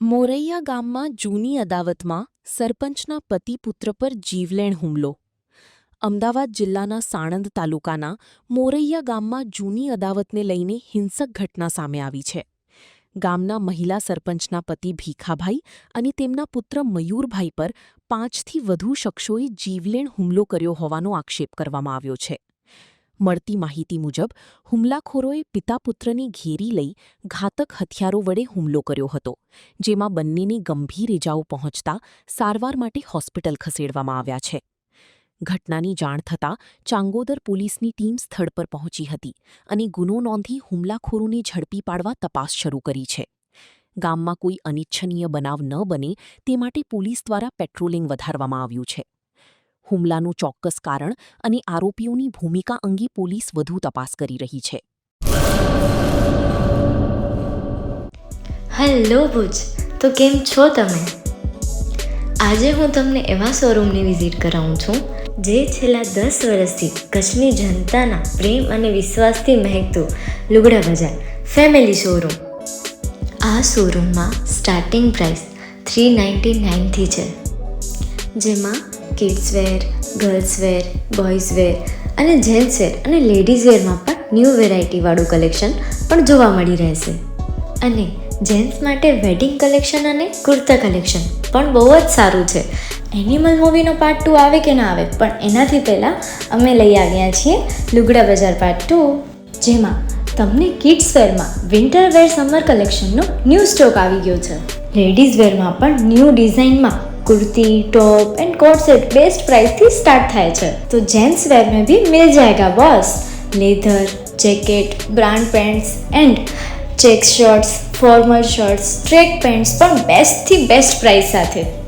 મોરૈયા ગામમાં જૂની અદાવતમાં સરપંચના પતિ-પુત્ર પર જીવલેણ હુમલો. અમદાવાદ જિલ્લાના સાણંદ તાલુકાના મોરૈયા ગામમાં જૂની અદાવતને લઈને હિંસક ઘટના સામે આવી છે. ગામના મહિલા સરપંચના પતિ ભીખાભાઈ અને તેમના પુત્ર મયુરભાઈ પર 5થી વધુ શખ્સોએ જીવલેણ હુમલો કર્યો હોવાનો આક્ષેપ કરવામાં આવ્યો છે. મળતી માહિતી મુજબ હુમલાખોરોએ પિતા-પુત્રની ઘેરી લઈ ઘાતક હથિયારો વડે હુમલો કર્યો હતો, જેમાં બંનેને ગંભીર ઇજાઓ પહોંચતા સારવાર માટે હોસ્પિટલ ખસેડવામાં આવ્યા છે. ઘટનાની જાણ થતાં ચાંગોદર પોલીસની ટીમ સ્થળ પર પહોંચી હતી અને ગુનો નોંધી હુમલાખોરોને ઝડપી પાડવા તપાસ શરૂ કરી છે. ગામમાં કોઈ અનિચ્છનીય બનાવ ન બને તે માટે પોલીસ દ્વારા પેટ્રોલિંગ વધારવામાં આવ્યું છે. હુમલાનું ચોક્કસ કારણ અને આરોપીઓની ભૂમિકા અંગે પોલીસ વધુ તપાસ કરી રહી છે. હેલો ભુજ, તો કેમ છો તમે? આજે હું તમને એવા શોરૂમની વિઝિટ કરાવું છું જે છેલ્લા 10 વર્ષથી કચ્છની જનતાના પ્રેમ અને વિશ્વાસથી મહેકતું લુગડા બજાર ફેમિલી શોરૂમ. આ શોરૂમમાં સ્ટાર્ટિંગ પ્રાઇસ 399થી છે, જેમાં kids wear, girls wear, boys wear અને જેન્ટ્સ વેર અને લેડીઝ વેરમાં પણ ન્યૂ વેરાયટીવાળું કલેક્શન પણ જોવા મળી રહેશે. અને જેન્ટ્સ માટે વેડિંગ કલેક્શન અને કુર્તા કલેક્શન પણ બહુ જ સારું છે. એનિમલ મૂવીનો પાર્ટ 2 આવે કે ના આવે, પણ એનાથી પહેલાં અમે લઈ આવ્યા છીએ લુગડા બજાર પાર્ટ 2, જેમાં તમને કિડ્સ વેરમાં વિન્ટર વેર સમર કલેક્શનનો ન્યૂ સ્ટોક આવી ગયો છે. લેડીઝ વેરમાં પણ ન્યૂ ડિઝાઇનમાં kurti, top and coat set best price थी स्टार्ट थाय छे. तो जेंट्स वेर में भी मिल जाएगा boss. Leather, jacket, brand pants and check shirts, formal shirts, track pants પણ બેસ્ટ થી બેસ્ટ પ્રાઇસ સાથે.